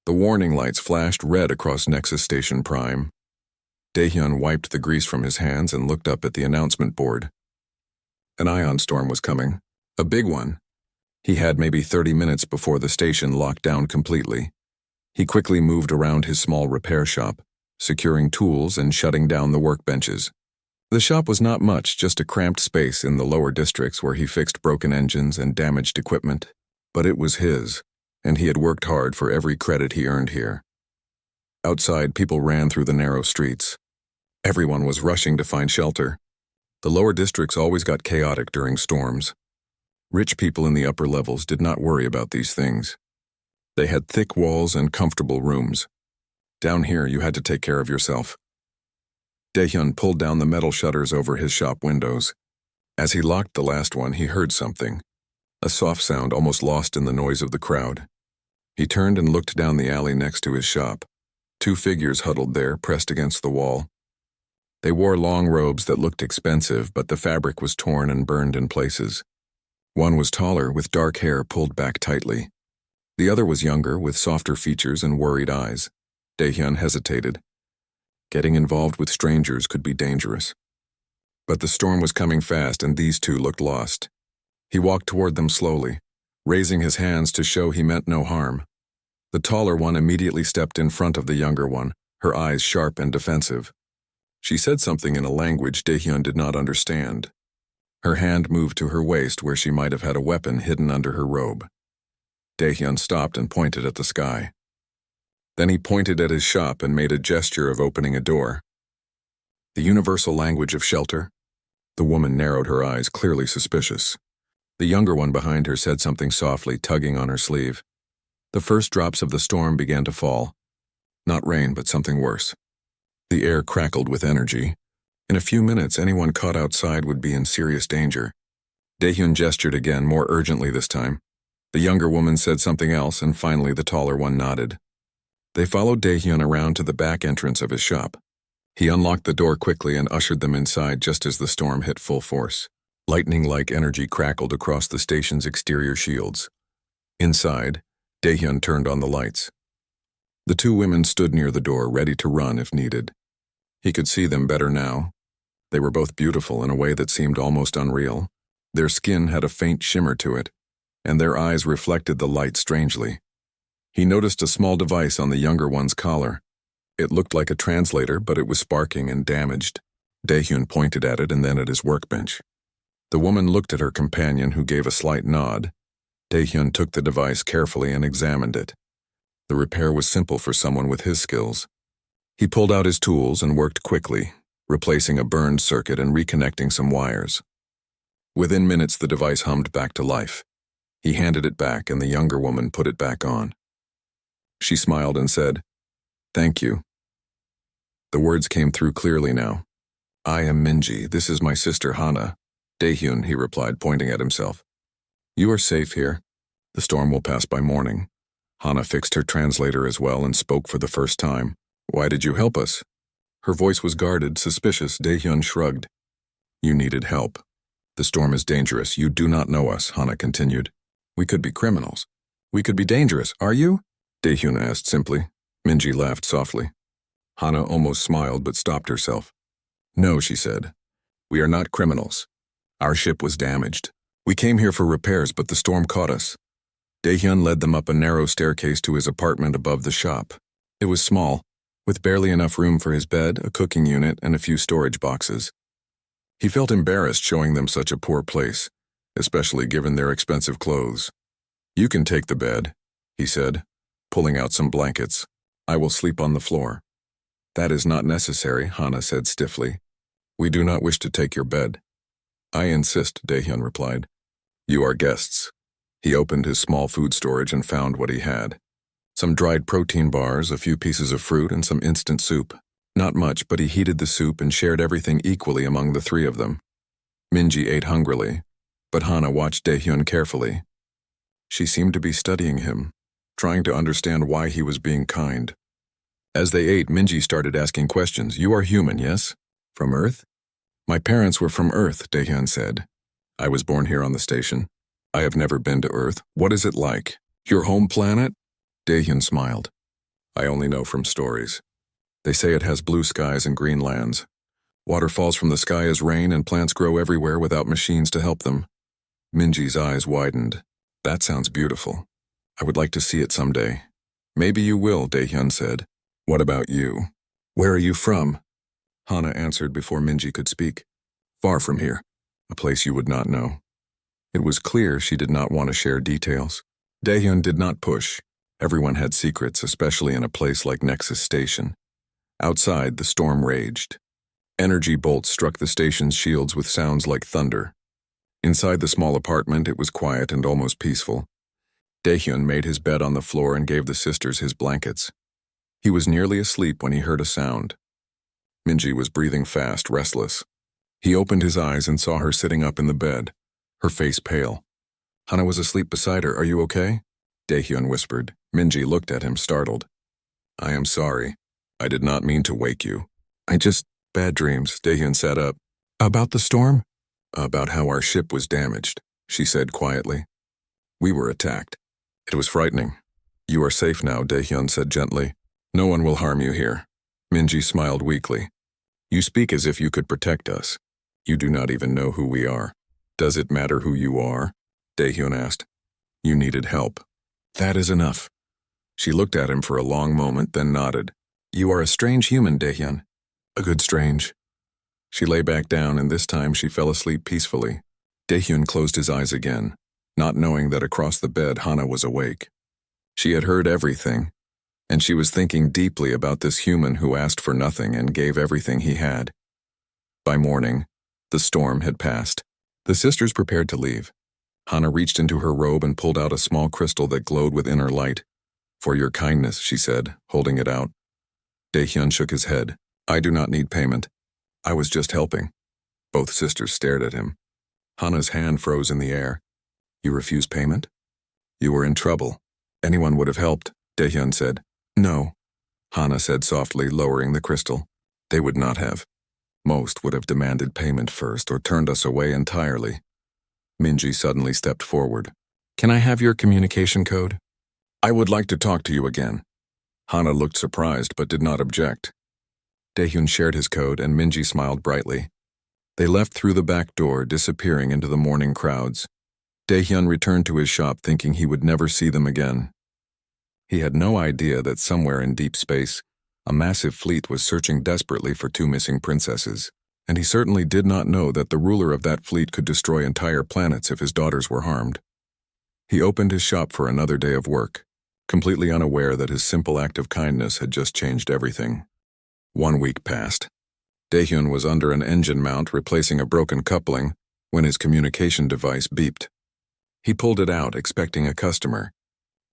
The warning lights flashed red across Nexus Station Prime. Daehyun wiped the grease from his hands and looked up at the announcement board. An ion storm was coming. A big one. He had maybe 30 minutes before the station locked down completely. He quickly moved around his small repair shop, securing tools and shutting down the workbenches. The shop was not much, just a cramped space in the lower districts where he fixed broken engines and damaged equipment. But it was his, and he had worked hard for every credit he earned here. Outside, people ran through the narrow streets. Everyone was rushing to find shelter. The lower districts always got chaotic during storms. Rich people in the upper levels did not worry about these things. They had thick walls and comfortable rooms. Down here, you had to take care of yourself. Daehyun pulled down the metal shutters over his shop windows. As he locked the last one, he heard something. A soft sound almost lost in the noise of the crowd. He turned and looked down the alley next to his shop. 2 figures huddled there, pressed against the wall. They wore long robes that looked expensive, but the fabric was torn and burned in places. One was taller, with dark hair pulled back tightly. The other was younger, with softer features and worried eyes. Daehyun hesitated. Getting involved with strangers could be dangerous. But the storm was coming fast, and these two looked lost. He walked toward them slowly, raising his hands to show he meant no harm. The taller one immediately stepped in front of the younger one, her eyes sharp and defensive. She said something in a language Daehyun did not understand. Her hand moved to her waist where she might have had a weapon hidden under her robe. Daehyun stopped and pointed at the sky. Then he pointed at his shop and made a gesture of opening a door. The universal language of shelter? The woman narrowed her eyes, clearly suspicious. The younger one behind her said something softly, tugging on her sleeve. The first drops of the storm began to fall. Not rain, but something worse. The air crackled with energy. In a few minutes, anyone caught outside would be in serious danger. Daehyun gestured again, more urgently this time. The younger woman said something else, and finally the taller one nodded. They followed Daehyun around to the back entrance of his shop. He unlocked the door quickly and ushered them inside just as the storm hit full force. Lightning-like energy crackled across the station's exterior shields. Inside, Daehyun turned on the lights. The 2 women stood near the door, ready to run if needed. He could see them better now. They were both beautiful in a way that seemed almost unreal. Their skin had a faint shimmer to it, and their eyes reflected the light strangely. He noticed a small device on the younger one's collar. It looked like a translator, but it was sparking and damaged. Daehyun pointed at it and then at his workbench. The woman looked at her companion, who gave a slight nod. Daehyun took the device carefully and examined it. The repair was simple for someone with his skills. He pulled out his tools and worked quickly, replacing a burned circuit and reconnecting some wires. Within minutes, the device hummed back to life. He handed it back, and the younger woman put it back on. She smiled and said, "Thank you." The words came through clearly now. "I am Minji. This is my sister Hana." "Daehyun," he replied, pointing at himself. "You are safe here. The storm will pass by morning." Hana fixed her translator as well and spoke for the first time. "Why did you help us?" Her voice was guarded, suspicious. Daehyun shrugged. "You needed help. The storm is dangerous. You do not know us," Hana continued. "We could be criminals. We could be dangerous. Are you?" Daehyun asked simply. Minji laughed softly. Hana almost smiled but stopped herself. "No," she said. "We are not criminals. Our ship was damaged. We came here for repairs, but the storm caught us." Daehyun led them up a narrow staircase to his apartment above the shop. It was small, with barely enough room for his bed, a cooking unit, and a few storage boxes. He felt embarrassed showing them such a poor place, especially given their expensive clothes. "You can take the bed," he said, pulling out some blankets. "I will sleep on the floor." "That is not necessary," Hana said stiffly. "We do not wish to take your bed." "I insist," Daehyun replied. "You are guests." He opened his small food storage and found what he had. Some dried protein bars, a few pieces of fruit, and some instant soup. Not much, but he heated the soup and shared everything equally among the 3 of them. Minji ate hungrily, but Hana watched Daehyun carefully. She seemed to be studying him, trying to understand why he was being kind. As they ate, Minji started asking questions. "You are human, yes? From Earth?" "My parents were from Earth," Daehyun said. "I was born here on the station. I have never been to Earth. What is it like? Your home planet?" Daehyun smiled. I only know from stories. They say it has blue skies and green lands. Water falls from the sky as rain and plants grow everywhere without machines to help them. Minji's eyes widened. That sounds beautiful. I would like to see it someday. Maybe you will, Daehyun said. What about you? Where are you from? Hana answered before Minji could speak. Far from here, a place you would not know. It was clear she did not want to share details. Daehyun did not push. Everyone had secrets, especially in a place like Nexus Station. Outside, the storm raged. Energy bolts struck the station's shields with sounds like thunder. Inside the small apartment, it was quiet and almost peaceful. Daehyun made his bed on the floor and gave the sisters his blankets. He was nearly asleep when he heard a sound. Minji was breathing fast, restless. He opened his eyes and saw her sitting up in the bed, her face pale. Hana was asleep beside her. Are you okay? Daehyun whispered. Minji looked at him, startled. I am sorry. I did not mean to wake you. Bad dreams. Daehyun sat up. About the storm? About how our ship was damaged, she said quietly. We were attacked. It was frightening. You are safe now, Daehyun said gently. No one will harm you here. Minji smiled weakly. You speak as if you could protect us. You do not even know who we are. Does it matter who you are? Daehyun asked. You needed help. That is enough. She looked at him for a long moment, then nodded. You are a strange human, Daehyun. A good strange. She lay back down, and this time she fell asleep peacefully. Daehyun closed his eyes again, not knowing that across the bed Hana was awake. She had heard everything, and she was thinking deeply about this human who asked for nothing and gave everything he had. By morning, the storm had passed. The sisters prepared to leave. Hana reached into her robe and pulled out a small crystal that glowed with inner light. For your kindness, she said, holding it out. Daehyun shook his head. I do not need payment. I was just helping. Both sisters stared at him. Hana's hand froze in the air. You refuse payment? You were in trouble. Anyone would have helped, Daehyun said. No, Hana said softly, lowering the crystal. They would not have. Most would have demanded payment first or turned us away entirely. Minji suddenly stepped forward. Can I have your communication code? I would like to talk to you again. Hana looked surprised but did not object. Daehyun shared his code and Minji smiled brightly. They left through the back door, disappearing into the morning crowds. Daehyun returned to his shop thinking he would never see them again. He had no idea that somewhere in deep space, a massive fleet was searching desperately for two missing princesses, and he certainly did not know that the ruler of that fleet could destroy entire planets if his daughters were harmed. He opened his shop for another day of work, completely unaware that his simple act of kindness had just changed everything. 1 week passed. Daehyun was under an engine mount replacing a broken coupling when his communication device beeped. He pulled it out, expecting a customer.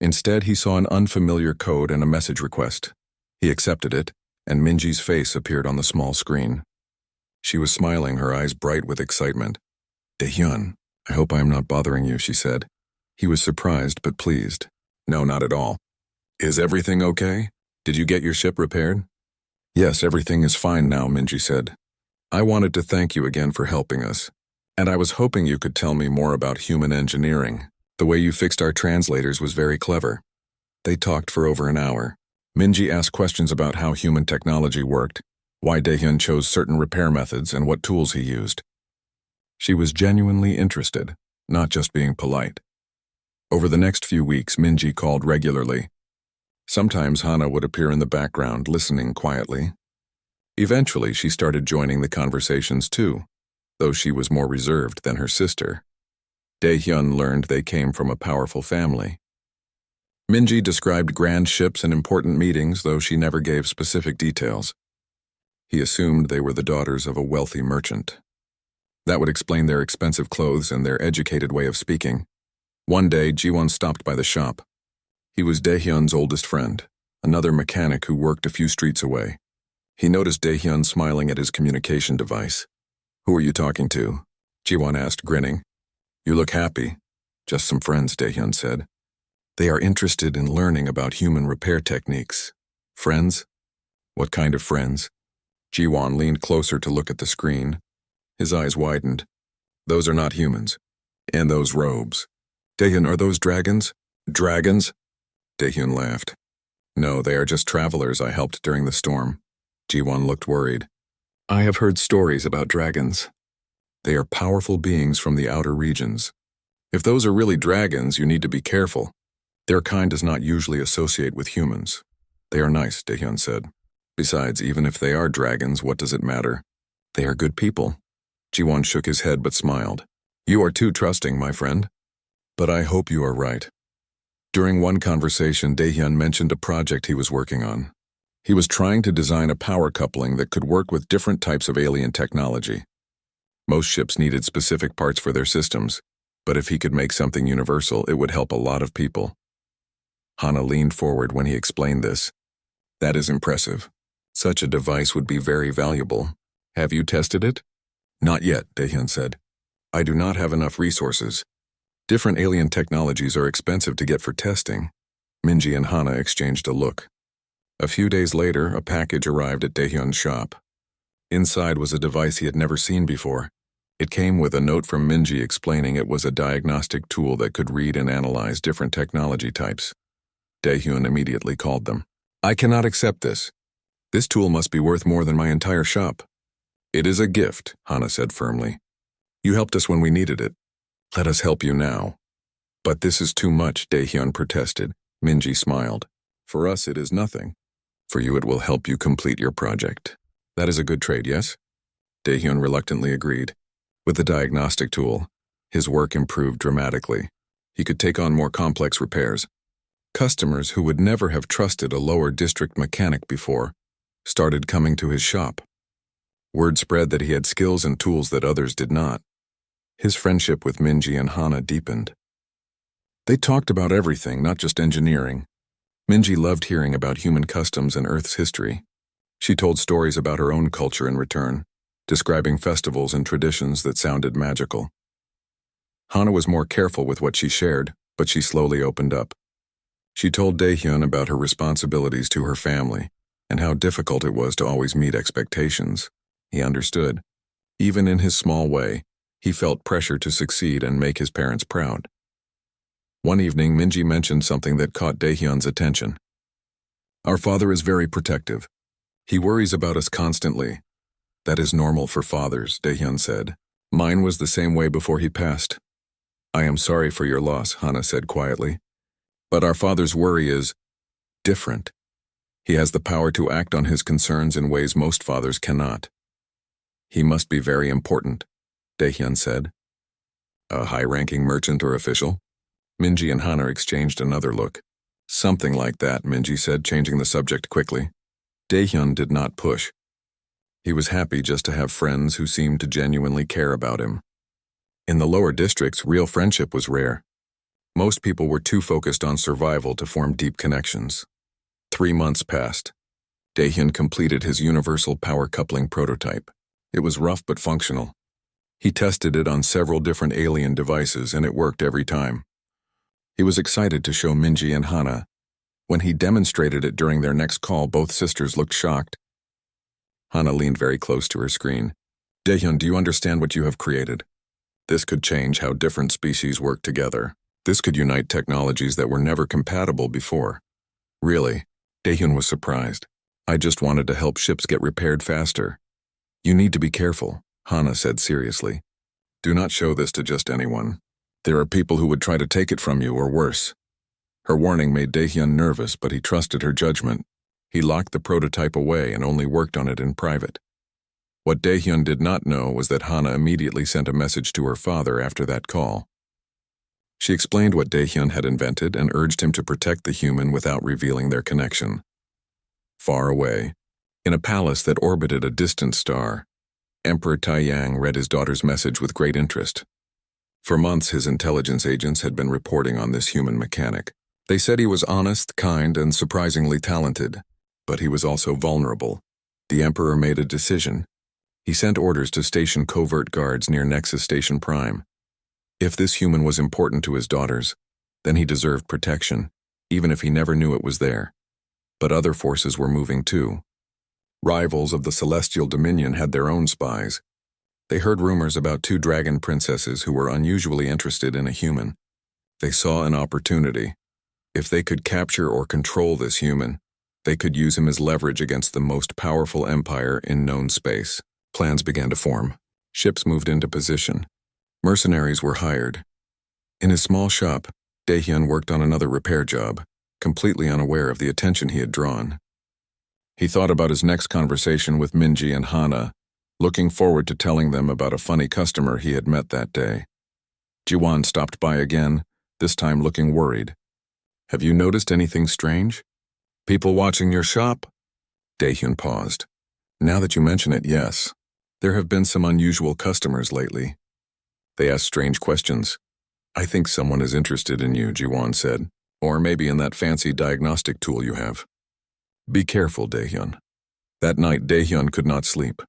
Instead, he saw an unfamiliar code and a message request. He accepted it, and Minji's face appeared on the small screen. She was smiling, her eyes bright with excitement. Daehyun, I hope I am not bothering you, she said. He was surprised but pleased. No, not at all. Is everything okay? Did you get your ship repaired? Yes, everything is fine now, Minji said. I wanted to thank you again for helping us. And I was hoping you could tell me more about human engineering. The way you fixed our translators was very clever. They talked for over an hour. Minji asked questions about how human technology worked, why Daehyun chose certain repair methods, and what tools he used. She was genuinely interested, not just being polite. Over the next few weeks, Minji called regularly. Sometimes Hana would appear in the background, listening quietly. Eventually, she started joining the conversations too, though she was more reserved than her sister. Daehyun learned they came from a powerful family. Minji described grand ships and important meetings, though she never gave specific details. He assumed they were the daughters of a wealthy merchant. That would explain their expensive clothes and their educated way of speaking. One day, Jiwon stopped by the shop. He was Daehyun's oldest friend, another mechanic who worked a few streets away. He noticed Daehyun smiling at his communication device. Who are you talking to? Jiwon asked, grinning. You look happy. Just some friends, Daehyun said. They are interested in learning about human repair techniques. Friends? What kind of friends? Jiwon leaned closer to look at the screen. His eyes widened. Those are not humans. And those robes. Daehyun, are those dragons? Dragons? Daehyun laughed. No, they are just travelers I helped during the storm. Ji-won looked worried. I have heard stories about dragons. They are powerful beings from the outer regions. If those are really dragons, you need to be careful. Their kind does not usually associate with humans. They are nice, Daehyun said. Besides, even if they are dragons, what does it matter? They are good people. Ji-won shook his head but smiled. You are too trusting, my friend. But I hope you are right. During one conversation, Daehyun mentioned a project he was working on. He was trying to design a power coupling that could work with different types of alien technology. Most ships needed specific parts for their systems, but if he could make something universal, it would help a lot of people. Hana leaned forward when he explained this. That is impressive. Such a device would be very valuable. Have you tested it? Not yet, Daehyun said. I do not have enough resources. Different alien technologies are expensive to get for testing. Minji and Hana exchanged a look. A few days later, a package arrived at Daehyun's shop. Inside was a device he had never seen before. It came with a note from Minji explaining it was a diagnostic tool that could read and analyze different technology types. Daehyun immediately called them. I cannot accept this. This tool must be worth more than my entire shop. It is a gift, Hana said firmly. You helped us when we needed it. Let us help you now. But this is too much, Daehyun protested. Minji smiled. For us, it is nothing. For you, it will help you complete your project. That is a good trade, yes? Daehyun reluctantly agreed. With the diagnostic tool, his work improved dramatically. He could take on more complex repairs. Customers who would never have trusted a lower district mechanic before started coming to his shop. Word spread that he had skills and tools that others did not. His friendship with Minji and Hana deepened. They talked about everything, not just engineering. Minji loved hearing about human customs and Earth's history. She told stories about her own culture in return, describing festivals and traditions that sounded magical. Hana was more careful with what she shared, but she slowly opened up. She told Daehyun about her responsibilities to her family and how difficult it was to always meet expectations. He understood. Even in his small way, he felt pressure to succeed and make his parents proud. One evening, Minji mentioned something that caught Daehyun's attention. Our father is very protective. He worries about us constantly. That is normal for fathers, Daehyun said. Mine was the same way before he passed. I am sorry for your loss, Hana said quietly. But our father's worry is different. He has the power to act on his concerns in ways most fathers cannot. He must be very important, Daehyun said. A high-ranking merchant or official? Minji and Hana exchanged another look. Something like that, Minji said, changing the subject quickly. Daehyun did not push. He was happy just to have friends who seemed to genuinely care about him. In the lower districts, real friendship was rare. Most people were too focused on survival to form deep connections. 3 months passed. Daehyun completed his universal power coupling prototype. It was rough but functional. He tested it on several different alien devices and it worked every time. He was excited to show Minji and Hana. When he demonstrated it during their next call, both sisters looked shocked. Hana leaned very close to her screen. Daehyun, do you understand what you have created? This could change how different species work together. This could unite technologies that were never compatible before. Really, Daehyun was surprised. I just wanted to help ships get repaired faster. You need to be careful, Hana said seriously. Do not show this to just anyone. There are people who would try to take it from you or worse. Her warning made Daehyun nervous, but he trusted her judgment. He locked the prototype away and only worked on it in private. What Daehyun did not know was that Hana immediately sent a message to her father after that call. She explained what Daehyun had invented and urged him to protect the human without revealing their connection. Far away, in a palace that orbited a distant star, Emperor Taiyang read his daughter's message with great interest. For months, his intelligence agents had been reporting on this human mechanic. They said he was honest, kind, and surprisingly talented, but he was also vulnerable. The Emperor made a decision. He sent orders to station covert guards near Nexus Station Prime. If this human was important to his daughters, then he deserved protection, even if he never knew it was there. But other forces were moving too. Rivals of the Celestial Dominion had their own spies. They heard rumors about 2 dragon princesses who were unusually interested in a human. They saw an opportunity. If they could capture or control this human, They could use him as leverage against the most powerful empire in known space. Plans began to form. Ships moved into position. Mercenaries were hired. In his small shop, Daehyun worked on another repair job, completely unaware of the attention he had drawn. He thought about his next conversation with Minji and Hana, looking forward to telling them about a funny customer he had met that day. Jiwon stopped by again, this time looking worried. "Have you noticed anything strange? People watching your shop?" Daehyun paused. "Now that you mention it, yes. There have been some unusual customers lately. They ask strange questions. I think someone is interested in you," Jiwon said. "Or maybe in that fancy diagnostic tool you have. Be careful, Daehyun." That night, Daehyun could not sleep.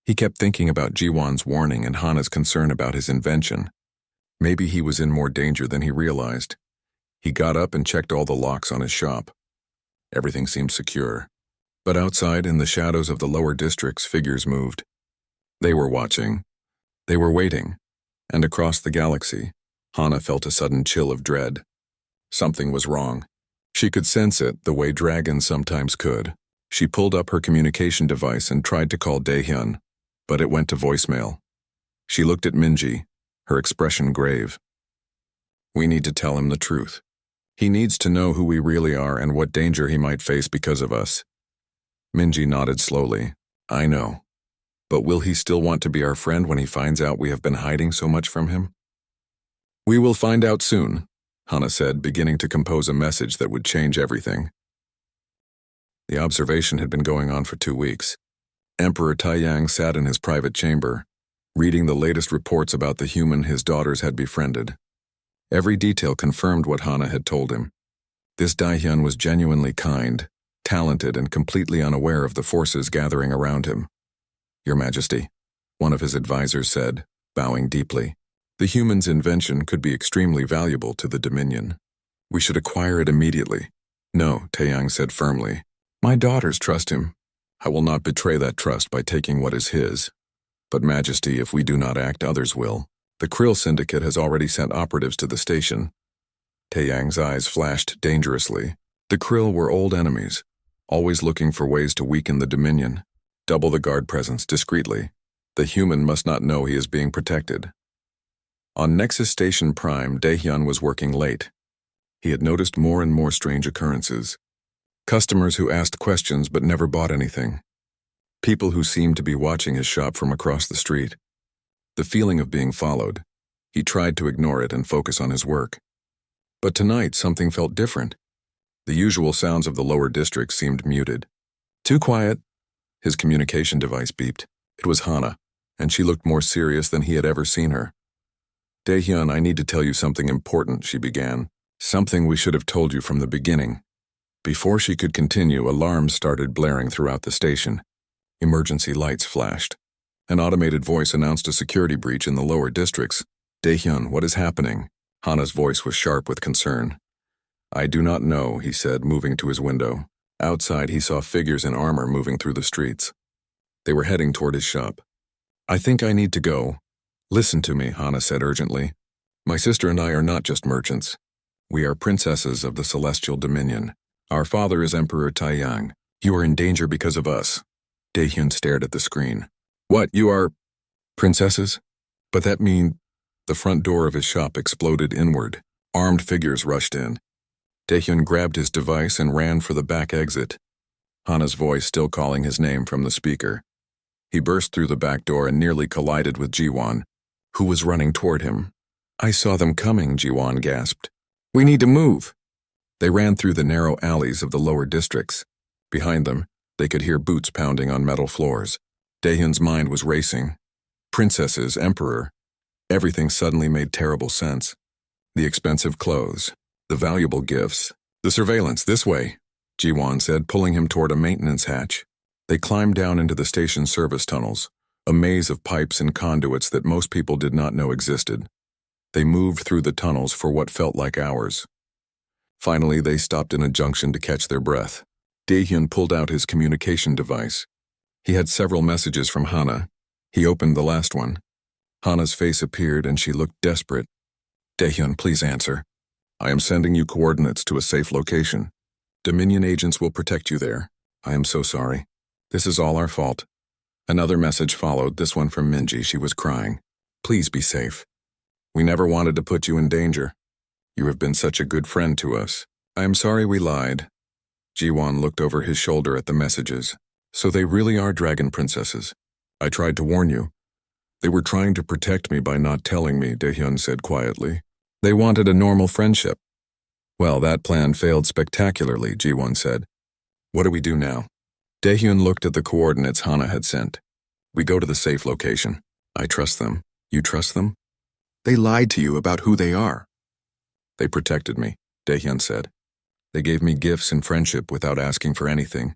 He kept thinking about Jiwon's warning and Hana's concern about his invention. Maybe he was in more danger than he realized. He got up and checked all the locks on his shop. Everything seemed secure. But outside, in the shadows of the lower districts, figures moved. They were watching. They were waiting. And across the galaxy, Hana felt a sudden chill of dread. Something was wrong. She could sense it the way dragons sometimes could. She pulled up her communication device and tried to call Daehyun, but it went to voicemail. She looked at Minji, her expression grave. "We need to tell him the truth. He needs to know who we really are and what danger he might face because of us." Minji nodded slowly. "I know. But will he still want to be our friend when he finds out we have been hiding so much from him?" "We will find out soon," Hana said, beginning to compose a message that would change everything. The observation had been going on for 2 weeks. Emperor Taiyang sat in his private chamber, reading the latest reports about the human his daughters had befriended. Every detail confirmed what Hana had told him. This Daehyun was genuinely kind, talented, and completely unaware of the forces gathering around him. "Your Majesty," one of his advisors said, bowing deeply, "the human's invention could be extremely valuable to the Dominion. We should acquire it immediately." "No," Taeyang said firmly. "My daughters trust him. I will not betray that trust by taking what is his. But Majesty, if we do not act, others will. The Krill Syndicate has already sent operatives to the station." Taeyang's eyes flashed dangerously. The Krill were old enemies, always looking for ways to weaken the Dominion. Double the guard presence discreetly. The human must not know he is being protected. On Nexus Station Prime, Daehyun was working late. He had noticed more and more strange occurrences. Customers who asked questions but never bought anything. People who seemed to be watching his shop from across the street. The feeling of being followed. He tried to ignore it and focus on his work. But tonight, something felt different. The usual sounds of the lower district seemed muted. "Too quiet." His communication device beeped. It was Hana, and she looked more serious than he had ever seen her. "Daehyun, I need to tell you something important," she began. "Something we should have told you from the beginning." Before she could continue, alarms started blaring throughout the station. Emergency lights flashed. An automated voice announced a security breach in the lower districts. "Daehyun, what is happening?" Hana's voice was sharp with concern. "I do not know," he said, moving to his window. Outside, he saw figures in armor moving through the streets. They were heading toward his shop. "I think I need to go." "Listen to me," Hana said urgently. "My sister and I are not just merchants. We are princesses of the Celestial Dominion. Our father is Emperor Taiyang. You are in danger because of us." Daehyun stared at the screen. "What, you are princesses? But that mean—" The front door of his shop exploded inward. Armed figures rushed in. Daehyun grabbed his device and ran for the back exit, Hana's voice still calling his name from the speaker. He burst through the back door and nearly collided with Jiwon, who was running toward him. "I saw them coming," Jiwon gasped. "We need to move." They ran through the narrow alleys of the lower districts. Behind them, they could hear boots pounding on metal floors. Daehyun's mind was racing. Princesses, emperor. Everything suddenly made terrible sense. The expensive clothes, the valuable gifts, the surveillance. "This way," Jiwon said, pulling him toward a maintenance hatch. They climbed down into the station service tunnels, a maze of pipes and conduits that most people did not know existed. They moved through the tunnels for what felt like hours. Finally, they stopped in a junction to catch their breath. Daehyun pulled out his communication device. He had several messages from Hana. He opened the last one. Hana's face appeared and she looked desperate. "Daehyun, please answer. I am sending you coordinates to a safe location. Dominion agents will protect you there. I am so sorry. This is all our fault. Another message followed, this one from Minji. She was crying. Please be safe. We never wanted to put you in danger. You have been such a good friend to us. I am sorry we lied. Jiwon looked over his shoulder at the messages. So they really are dragon princesses. I tried to warn you. They were trying to protect me by not telling me, Daehyun said quietly. They wanted a normal friendship. Well, that plan failed spectacularly, Jiwon said. What do we do now? Daehyun looked at the coordinates Hana had sent. We go to the safe location. I trust them. You trust them? They lied to you about who they are. They protected me, Daehyun said. They gave me gifts and friendship without asking for anything.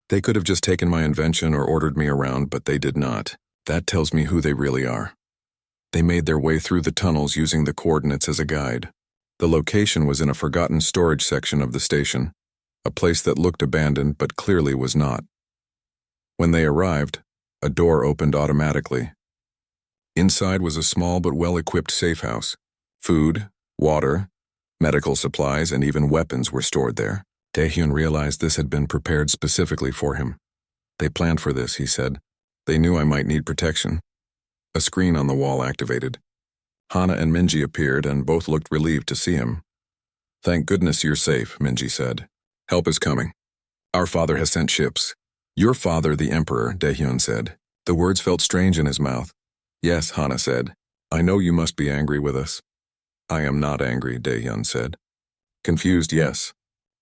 They could have just taken my invention or ordered me around, but they did not. That tells me who they really are. They made their way through the tunnels using the coordinates as a guide. The location was in a forgotten storage section of the station, a place that looked abandoned but clearly was not. When they arrived, a door opened automatically. Inside was a small but well-equipped safe house. Food, water, medical supplies, and even weapons were stored there. Daehyun realized this had been prepared specifically for him. They planned for this, he said. They knew I might need protection. A screen on the wall activated. Hana and Minji appeared, and both looked relieved to see him. Thank goodness you're safe, Minji said. Help is coming. Our father has sent ships. Your father, the Emperor, Daehyun said. The words felt strange in his mouth. Yes, Hana said. I know you must be angry with us. I am not angry, Daehyun said. Confused, yes.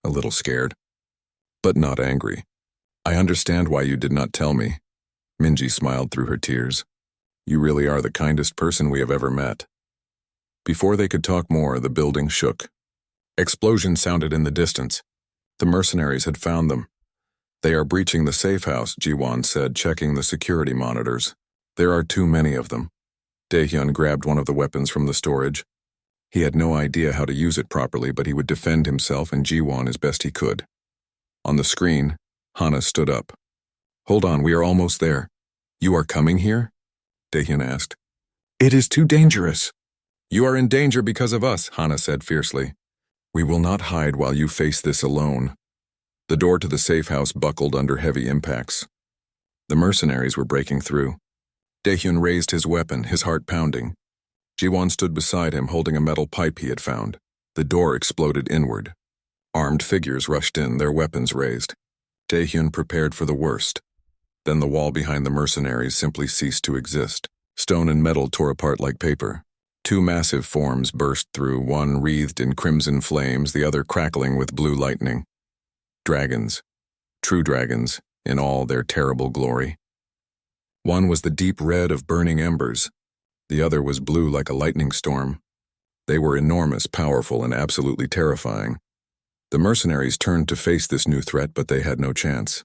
A little scared. But not angry. I understand why you did not tell me. Minji smiled through her tears. You really are the kindest person we have ever met. Before they could talk more, the building shook. Explosions sounded in the distance. The mercenaries had found them. They are breaching the safe house, Jiwon said, checking the security monitors. There are too many of them. Daehyun grabbed one of the weapons from the storage. He had no idea how to use it properly, but he would defend himself and Jiwon as best he could. On the screen, Hana stood up. Hold on, we are almost there. You are coming here? Daehyun asked. It is too dangerous. You are in danger because of us, Hana said fiercely. We will not hide while you face this alone. The door to the safe house buckled under heavy impacts. The mercenaries were breaking through. Daehyun raised his weapon, his heart pounding. Jiwon stood beside him holding a metal pipe he had found. The door exploded inward. Armed figures rushed in, their weapons raised. Daehyun prepared for the worst. Then the wall behind the mercenaries simply ceased to exist. Stone and metal tore apart like paper. Two massive forms burst through, one wreathed in crimson flames, the other crackling with blue lightning. Dragons. True dragons, in all their terrible glory. One was the deep red of burning embers. The other was blue like a lightning storm. They were enormous, powerful, and absolutely terrifying. The mercenaries turned to face this new threat, but they had no chance.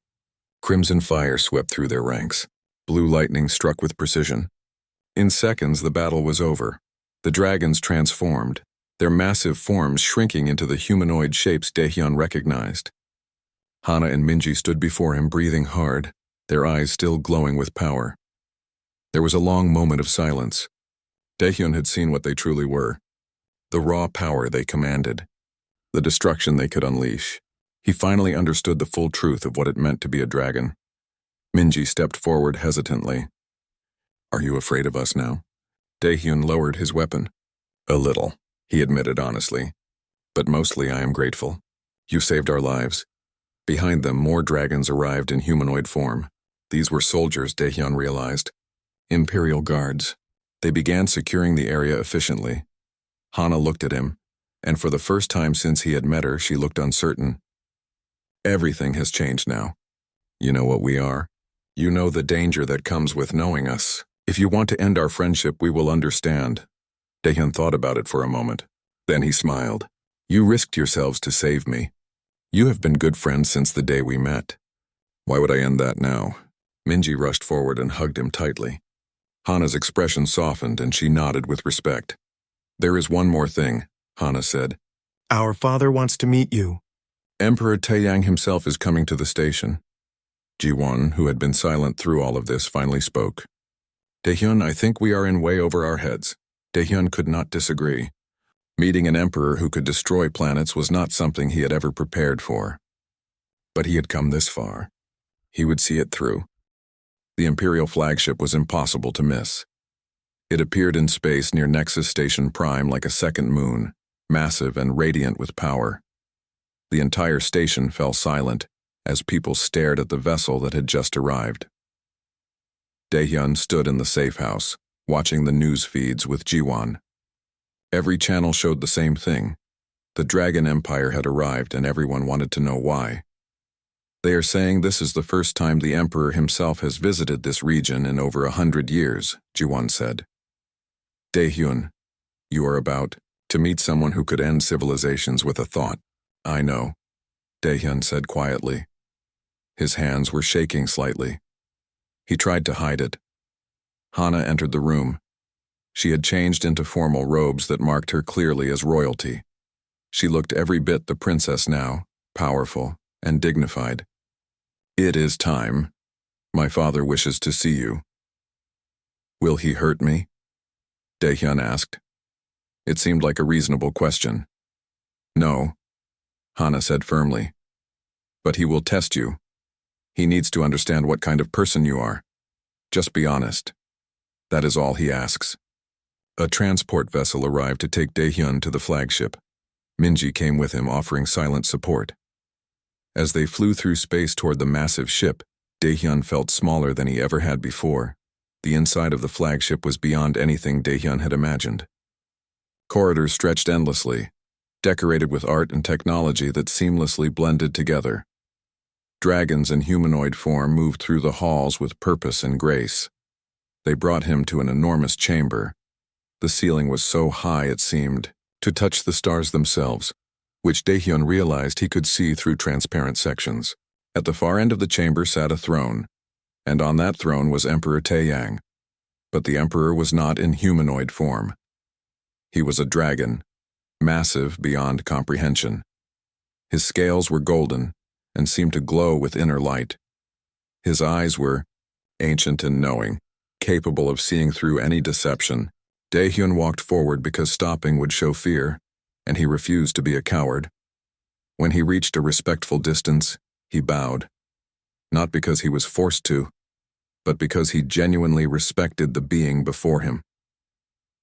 Crimson fire swept through their ranks. Blue lightning struck with precision. In seconds, the battle was over. The dragons transformed, their massive forms shrinking into the humanoid shapes Daehyun recognized. Hana and Minji stood before him, breathing hard, their eyes still glowing with power. There was a long moment of silence. Daehyun had seen what they truly were. The raw power they commanded. The destruction they could unleash. He finally understood the full truth of what it meant to be a dragon. Minji stepped forward hesitantly. Are you afraid of us now? Daehyun lowered his weapon. A little, he admitted honestly. But mostly I am grateful. You saved our lives. Behind them, more dragons arrived in humanoid form. These were soldiers, Daehyun realized. Imperial guards. They began securing the area efficiently. Hana looked at him, and for the first time since he had met her, she looked uncertain. Everything has changed now. You know what we are. You know the danger that comes with knowing us. If you want to end our friendship, we will understand. Daehyun thought about it for a moment. Then he smiled. You risked yourselves to save me. You have been good friends since the day we met. Why would I end that now? Minji rushed forward and hugged him tightly. Hana's expression softened and she nodded with respect. There is one more thing, Hana said. Our father wants to meet you. Emperor Taeyang himself is coming to the station. Jiwon, who had been silent through all of this, finally spoke. Daehyun, I think we are in way over our heads. Daehyun could not disagree. Meeting an emperor who could destroy planets was not something he had ever prepared for. But he had come this far. He would see it through. The Imperial flagship was impossible to miss. It appeared in space near Nexus Station Prime like a second moon, massive and radiant with power. The entire station fell silent as people stared at the vessel that had just arrived. Daehyun stood in the safe house, watching the news feeds with Jiwon. Every channel showed the same thing. The Dragon Empire had arrived and everyone wanted to know why. They are saying this is the first time the Emperor himself has visited this region in over 100 years, Jiwon said. Daehyun, you are about to meet someone who could end civilizations with a thought. I know, Daehyun said quietly. His hands were shaking slightly. He tried to hide it. Hana entered the room. She had changed into formal robes that marked her clearly as royalty. She looked every bit the princess now, powerful and dignified. It is time. My father wishes to see you. Will he hurt me? Daehyun asked. It seemed like a reasonable question. No, Hana said firmly. But he will test you. He needs to understand what kind of person you are. Just be honest. That is all he asks. A transport vessel arrived to take Daehyun to the flagship. Minji came with him, offering silent support. As they flew through space toward the massive ship, Daehyun felt smaller than he ever had before. The inside of the flagship was beyond anything Daehyun had imagined. Corridors stretched endlessly, decorated with art and technology that seamlessly blended together. Dragons in humanoid form moved through the halls with purpose and grace. They brought him to an enormous chamber. The ceiling was so high it seemed to touch the stars themselves, which Daehyun realized he could see through transparent sections. At the far end of the chamber sat a throne, and on that throne was Emperor Taeyang. But the emperor was not in humanoid form. He was a dragon, massive beyond comprehension. His scales were golden and seemed to glow with inner light. His eyes were ancient and knowing, capable of seeing through any deception. Daehyun walked forward because stopping would show fear, and he refused to be a coward. When he reached a respectful distance, he bowed. Not because he was forced to, but because he genuinely respected the being before him.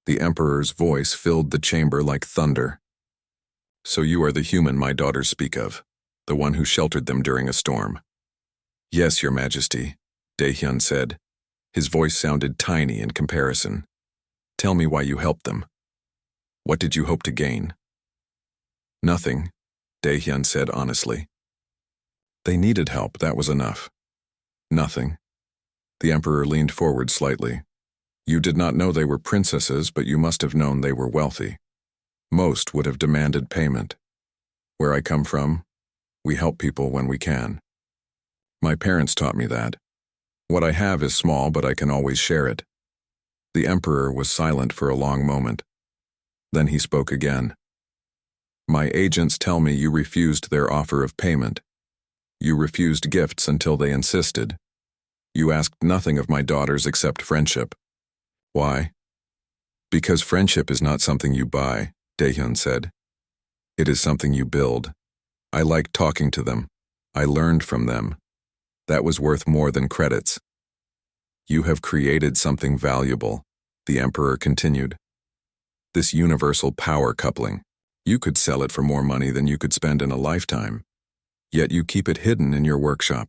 The emperor's voice filled the chamber like thunder. So you are the human my daughters speak of, the one who sheltered them during a storm. Yes, your majesty, Daehyun said. His voice sounded tiny in comparison. Tell me why you helped them. What did you hope to gain? Nothing, Daehyun said honestly. They needed help, that was enough. Nothing. The emperor leaned forward slightly. You did not know they were princesses, but you must have known they were wealthy. Most would have demanded payment. Where I come from, we help people when we can. My parents taught me that. What I have is small, but I can always share it. The emperor was silent for a long moment. Then he spoke again. My agents tell me you refused their offer of payment. You refused gifts until they insisted. You asked nothing of my daughters except friendship. Why? Because friendship is not something you buy, Daehyun said. It is something you build. I liked talking to them. I learned from them. That was worth more than credits. You have created something valuable, the emperor continued. This universal power coupling. You could sell it for more money than you could spend in a lifetime. Yet you keep it hidden in your workshop.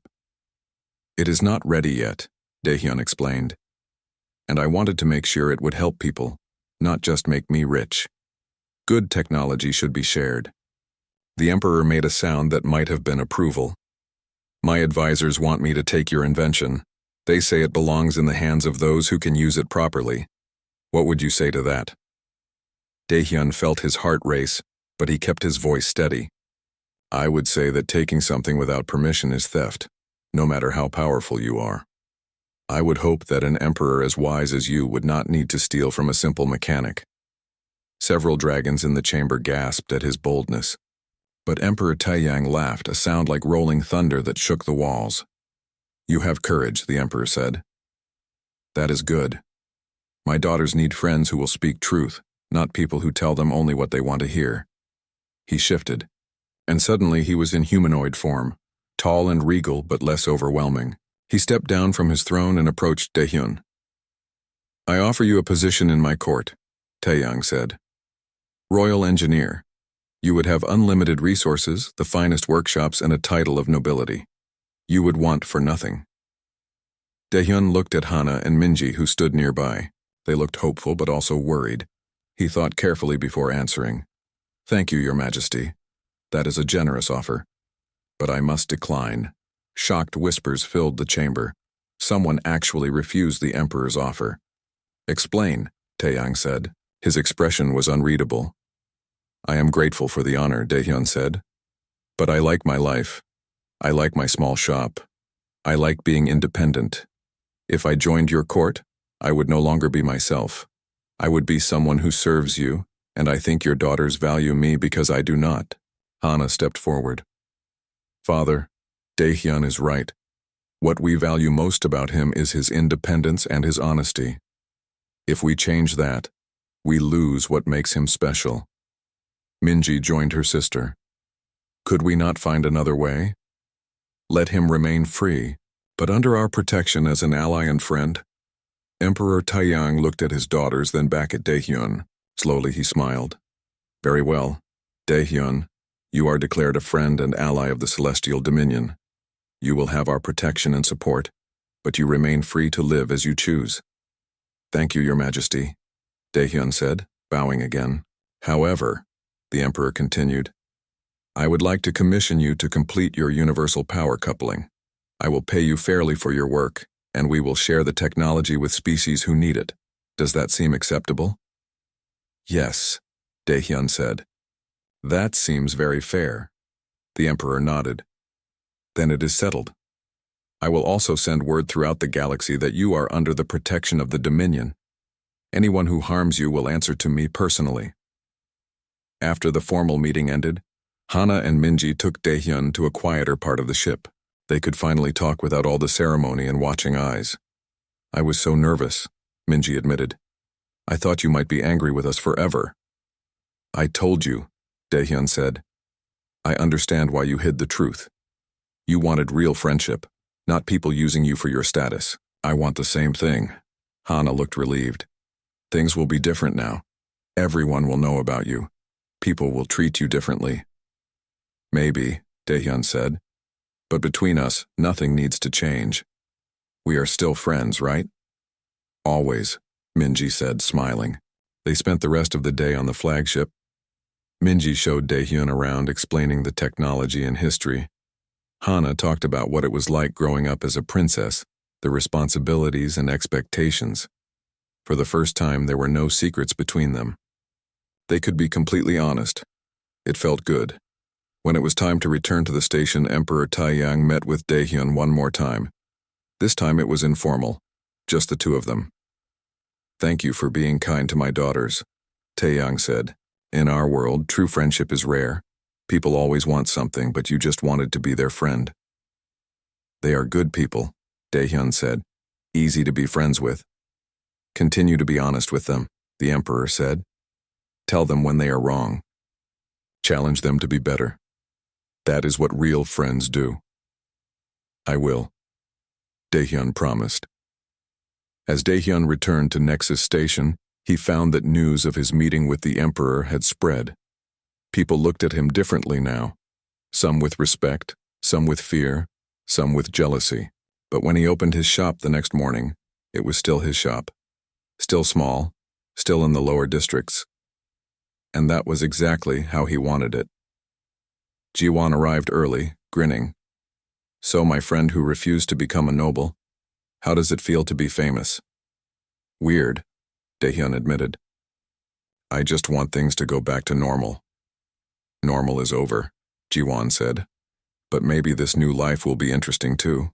It is not ready yet, Daehyun explained. And I wanted to make sure it would help people, not just make me rich. Good technology should be shared. The emperor made a sound that might have been approval. My advisors want me to take your invention. They say it belongs in the hands of those who can use it properly. What would you say to that? Daehyun felt his heart race, but he kept his voice steady. I would say that taking something without permission is theft, no matter how powerful you are. I would hope that an emperor as wise as you would not need to steal from a simple mechanic. Several dragons in the chamber gasped at his boldness. But Emperor Taeyang laughed, a sound like rolling thunder that shook the walls. You have courage, the emperor said. That is good. My daughters need friends who will speak truth, not people who tell them only what they want to hear. He shifted, and suddenly he was in humanoid form, tall and regal but less overwhelming. He stepped down from his throne and approached Daehyun. "I offer you a position in my court," Taeyang said. "Royal Engineer. You would have unlimited resources, the finest workshops, and a title of nobility. You would want for nothing." Daehyun looked at Hana and Minji, who stood nearby. They looked hopeful but also worried. He thought carefully before answering. "Thank you, Your Majesty. That is a generous offer. But I must decline." Shocked whispers filled the chamber. Someone actually refused the Emperor's offer. "Explain," Taeyang said. His expression was unreadable. "I am grateful for the honor," Daehyun said. "But I like my life. I like my small shop. I like being independent. If I joined your court, I would no longer be myself. I would be someone who serves you, and I think your daughters value me because I do not." Hana stepped forward. "Father, Daehyun is right. What we value most about him is his independence and his honesty. If we change that, we lose what makes him special." Minji joined her sister. "Could we not find another way? Let him remain free, but under our protection as an ally and friend." Emperor Taeyang looked at his daughters, then back at Daehyun. Slowly he smiled. "Very well, Daehyun, you are declared a friend and ally of the Celestial Dominion. You will have our protection and support, but you remain free to live as you choose." "Thank you, Your Majesty," Daehyun said, bowing again. "However," the Emperor continued, "I would like to commission you to complete your universal power coupling. I will pay you fairly for your work, and we will share the technology with species who need it. Does that seem acceptable?" "Yes," Daehyun said. "That seems very fair." The Emperor nodded. "Then it is settled. I will also send word throughout the galaxy that you are under the protection of the Dominion. Anyone who harms you will answer to me personally." After the formal meeting ended, Hana and Minji took Daehyun to a quieter part of the ship. They could finally talk without all the ceremony and watching eyes. "I was so nervous," Minji admitted. "I thought you might be angry with us forever." "I told you," Daehyun said. "I understand why you hid the truth. You wanted real friendship, not people using you for your status. I want the same thing." Hana looked relieved. "Things will be different now. Everyone will know about you. People will treat you differently." "Maybe," Daehyun said. "But between us, nothing needs to change. We are still friends, right?" "Always," Minji said, smiling. They spent the rest of the day on the flagship. Minji showed Daehyun around, explaining the technology and history. Hana talked about what it was like growing up as a princess, the responsibilities and expectations. For the first time, there were no secrets between them. They could be completely honest. It felt good. When it was time to return to the station, Emperor Taeyang met with Daehyun one more time. This time it was informal, just the two of them. "Thank you for being kind to my daughters," Taeyang said. "In our world, true friendship is rare. People always want something, but you just wanted to be their friend." "They are good people," Daehyun said. "Easy to be friends with." "Continue to be honest with them," the Emperor said. "Tell them when they are wrong. Challenge them to be better. That is what real friends do." "I will," Daehyun promised. As Daehyun returned to Nexus Station, he found that news of his meeting with the Emperor had spread. People looked at him differently now, some with respect, some with fear, some with jealousy. But when he opened his shop the next morning, it was still his shop. Still small, still in the lower districts. And that was exactly how he wanted it. Jiwon arrived early, grinning. "So, my friend who refused to become a noble, how does it feel to be famous?" "Weird," Daehyun admitted. "I just want things to go back to normal." "Normal is over," Jiwon said. "But maybe this new life will be interesting too."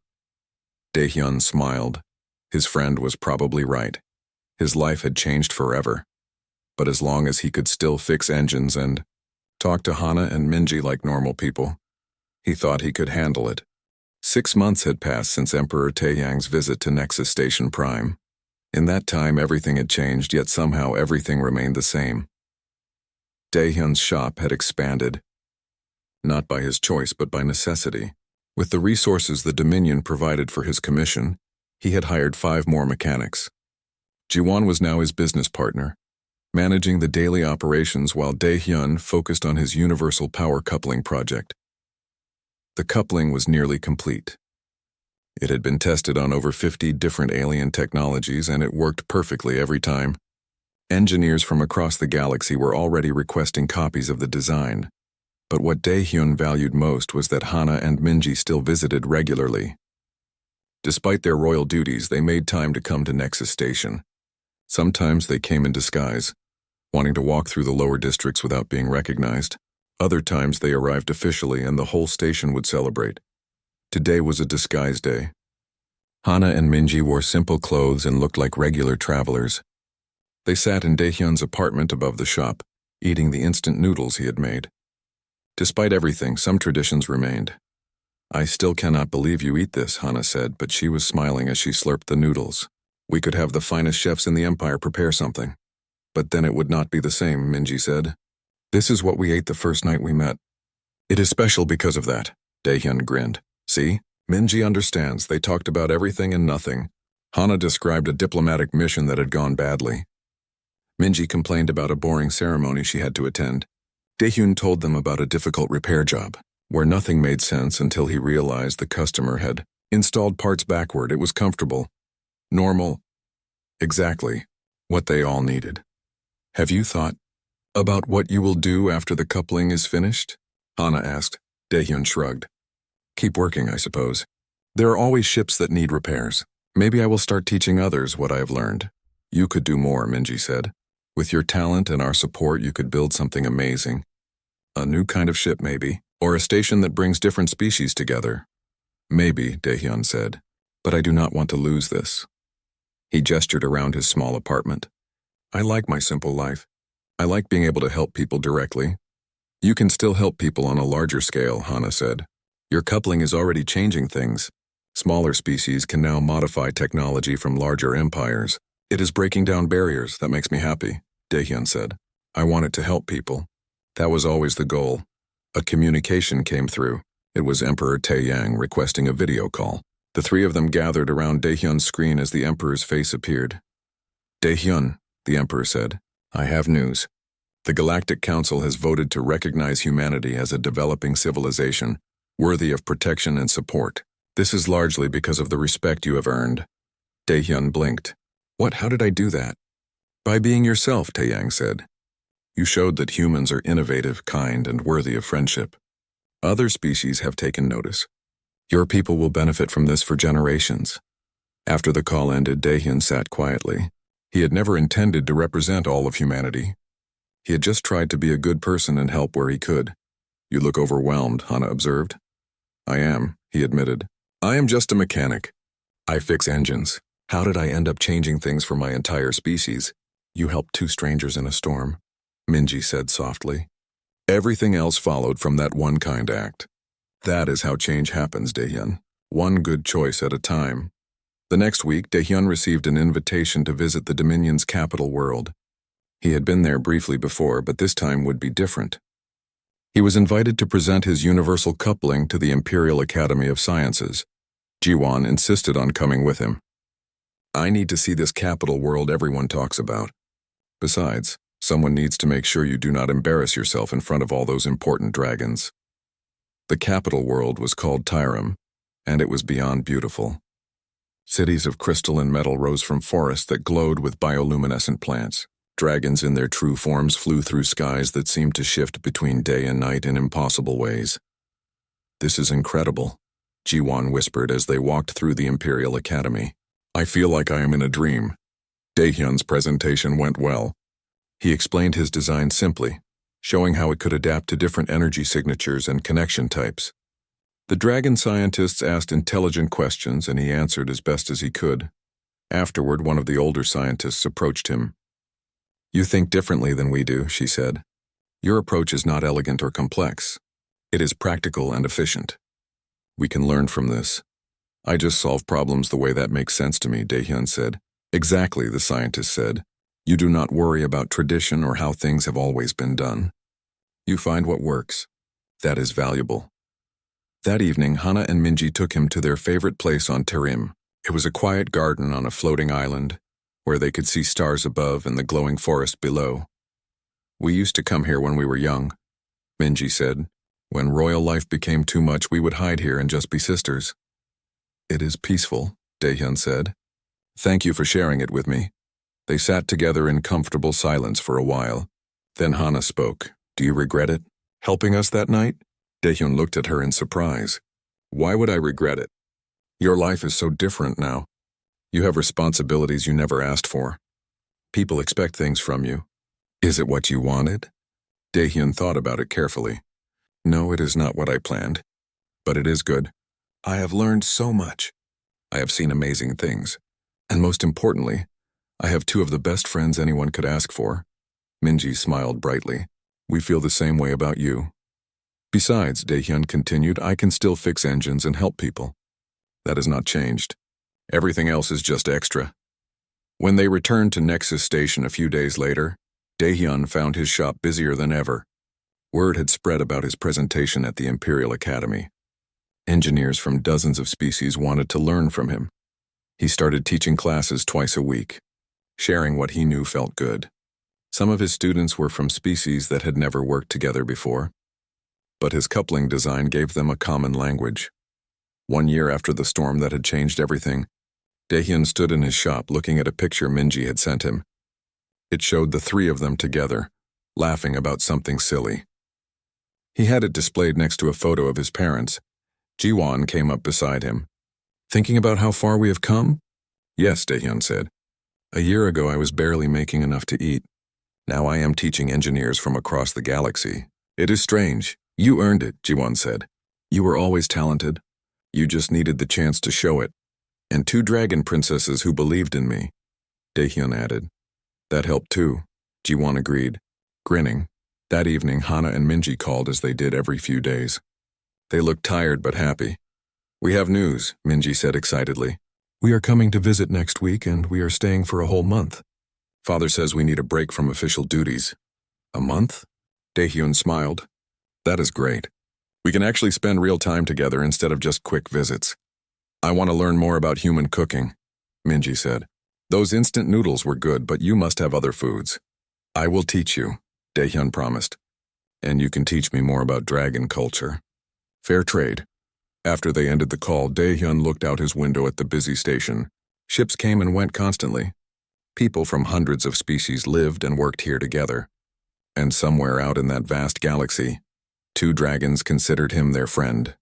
Daehyun smiled. His friend was probably right. His life had changed forever. But as long as he could still fix engines and talk to Hana and Minji like normal people, he thought he could handle it. 6 months had passed since Emperor Taeyang's visit to Nexus Station Prime. In that time, everything had changed, yet somehow everything remained the same. Daehyun's shop had expanded, not by his choice but by necessity. With the resources the Dominion provided for his commission, he had hired 5 more mechanics. Jiwon was now his business partner, managing the daily operations while Daehyun focused on his universal power coupling project. The coupling was nearly complete. It had been tested on over 50 different alien technologies, and it worked perfectly every time. Engineers from across the galaxy were already requesting copies of the design. But what Daehyun valued most was that Hana and Minji still visited regularly. Despite their royal duties, they made time to come to Nexus Station. Sometimes they came in disguise, wanting to walk through the lower districts without being recognized. Other times they arrived officially and the whole station would celebrate. Today was a disguise day. Hana and Minji wore simple clothes and looked like regular travelers. They sat in Daehyun's apartment above the shop, eating the instant noodles he had made. Despite everything, some traditions remained. "I still cannot believe you eat this," Hana said, but she was smiling as she slurped the noodles. "We could have the finest chefs in the Empire prepare something. But then it would not be the same," Minji said. "This is what we ate the first night we met. It is special because of that," Daehyun grinned. "See? Minji understands. They talked about everything and nothing." Hana described a diplomatic mission that had gone badly. Minji complained about a boring ceremony she had to attend. Daehyun told them about a difficult repair job, where nothing made sense until he realized the customer had installed parts backward. It was comfortable. Normal. Exactly what they all needed. "Have you thought about what you will do after the coupling is finished?" Hana asked. Daehyun shrugged. "Keep working, I suppose. There are always ships that need repairs. Maybe I will start teaching others what I have learned." "You could do more," Minji said. "With your talent and our support, you could build something amazing. A new kind of ship, maybe, or a station that brings different species together." "Maybe," Daehyun said, "but I do not want to lose this." He gestured around his small apartment. "I like my simple life. I like being able to help people directly." "You can still help people on a larger scale," Hana said. "Your coupling is already changing things. Smaller species can now modify technology from larger empires. It is breaking down barriers. That makes me happy," Daehyun said. "I want it to help people. That was always the goal." A communication came through. It was Emperor Taeyang requesting a video call. The 3 of them gathered around Daehyun's screen as the Emperor's face appeared. "Daehyun," the Emperor said, "I have news. The Galactic Council has voted to recognize humanity as a developing civilization, worthy of protection and support. This is largely because of the respect you have earned." Daehyun blinked. "What? How did I do that?" "By being yourself," Taeyang said. "You showed that humans are innovative, kind, and worthy of friendship. Other species have taken notice. Your people will benefit from this for generations." After the call ended, Daehyun sat quietly. He had never intended to represent all of humanity. He had just tried to be a good person and help where he could. "You look overwhelmed," Hana observed. "I am," he admitted. "I am just a mechanic. I fix engines. How did I end up changing things for my entire species?" "You helped 2 strangers in a storm," Minji said softly. "Everything else followed from that one kind act. That is how change happens, Daehyun. One good choice at a time." The next week, Daehyun received an invitation to visit the Dominion's capital world. He had been there briefly before, but this time would be different. He was invited to present his universal coupling to the Imperial Academy of Sciences. Jiwon insisted on coming with him. "I need to see this capital world everyone talks about. Besides, someone needs to make sure you do not embarrass yourself in front of all those important dragons." The capital world was called Tyrum, and it was beyond beautiful. Cities of crystal and metal rose from forests that glowed with bioluminescent plants. Dragons in their true forms flew through skies that seemed to shift between day and night in impossible ways. "This is incredible," Jiwon whispered as they walked through the Imperial Academy. "I feel like I am in a dream." Daehyun's presentation went well. He explained his design simply, showing how it could adapt to different energy signatures and connection types. The dragon scientists asked intelligent questions, and he answered as best as he could. Afterward, one of the older scientists approached him. "You think differently than we do," she said. "Your approach is not elegant or complex. It is practical and efficient. We can learn from this." "I just solve problems the way that makes sense to me," Daehyun said. Exactly, the scientist said. You do not worry about tradition or how things have always been done. You find what works. That is valuable. That evening, Hana and Minji took him to their favorite place on Terim. It was a quiet garden on a floating island, where they could see stars above and the glowing forest below. We used to come here when we were young, Minji said. When royal life became too much, we would hide here and just be sisters. It is peaceful, Daehyun said. Thank you for sharing it with me. They sat together in comfortable silence for a while. Then Hana spoke. Do you regret it? Helping us that night? Daehyun looked at her in surprise. Why would I regret it? Your life is so different now. You have responsibilities you never asked for. People expect things from you. Is it what you wanted? Daehyun thought about it carefully. No, it is not what I planned. But it is good. I have learned so much. I have seen amazing things. And most importantly, I have two of the best friends anyone could ask for. Minji smiled brightly. We feel the same way about you. Besides, Daehyun continued, I can still fix engines and help people. That has not changed. Everything else is just extra. When they returned to Nexus Station a few days later, Daehyun found his shop busier than ever. Word had spread about his presentation at the Imperial Academy. Engineers from dozens of species wanted to learn from him. He started teaching classes twice a week. Sharing what he knew felt good. Some of his students were from species that had never worked together before. But his coupling design gave them a common language. 1 year after the storm that had changed everything, Daehyun stood in his shop looking at a picture Minji had sent him. It showed the three of them together, laughing about something silly. He had it displayed next to a photo of his parents. Jiwon came up beside him. Thinking about how far we have come? Yes, Daehyun said. A year ago I was barely making enough to eat. Now I am teaching engineers from across the galaxy. It is strange. You earned it, Jiwon said. You were always talented. You just needed the chance to show it. And 2 dragon princesses who believed in me, Daehyun added. That helped too, Jiwon agreed, grinning. That evening, Hana and Minji called as they did every few days. They looked tired but happy. We have news, Minji said excitedly. We are coming to visit next week and we are staying for a whole month. Father says we need a break from official duties. A month? Daehyun smiled. That is great. We can actually spend real time together instead of just quick visits. I want to learn more about human cooking, Minji said. Those instant noodles were good, but you must have other foods. I will teach you, Daehyun promised. And you can teach me more about dragon culture. Fair trade. After they ended the call, Daehyun looked out his window at the busy station. Ships came and went constantly. People from hundreds of species lived and worked here together. And somewhere out in that vast galaxy, 2 dragons considered him their friend.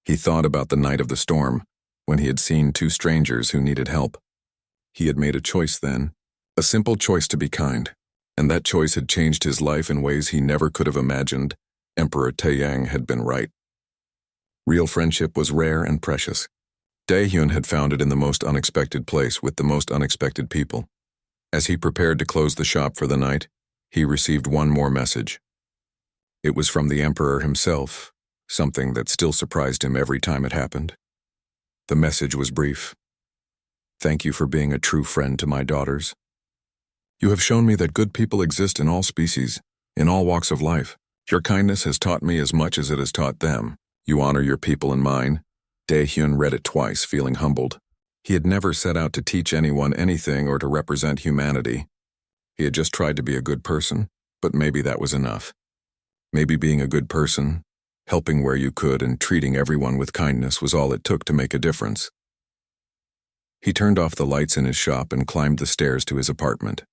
He thought about the night of the storm, when he had seen 2 strangers who needed help. He had made a choice then, a simple choice to be kind, and that choice had changed his life in ways he never could have imagined. Emperor Taeyang had been right. Real friendship was rare and precious. Daehyun had found it in the most unexpected place with the most unexpected people. As he prepared to close the shop for the night, he received one more message. It was from the Emperor himself, something that still surprised him every time it happened. The message was brief. Thank you for being a true friend to my daughters. You have shown me that good people exist in all species, in all walks of life. Your kindness has taught me as much as it has taught them. You honor your people and mine. Daehyun read it twice, feeling humbled. He had never set out to teach anyone anything or to represent humanity. He had just tried to be a good person, but maybe that was enough. Maybe being a good person, helping where you could, and treating everyone with kindness was all it took to make a difference. He turned off the lights in his shop and climbed the stairs to his apartment.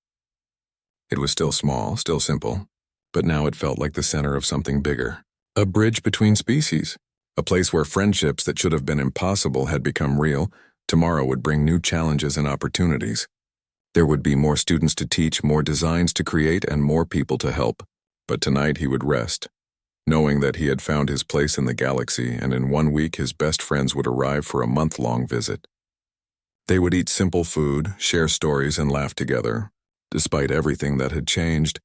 It was still small, still simple, but now it felt like the center of something bigger. A bridge between species. A place where friendships that should have been impossible had become real. Tomorrow would bring new challenges and opportunities. There would be more students to teach, more designs to create, and more people to help. But tonight he would rest, knowing that he had found his place in the galaxy, and in 1 week his best friends would arrive for a month-long visit. They would eat simple food, share stories, and laugh together. Despite everything that had changed,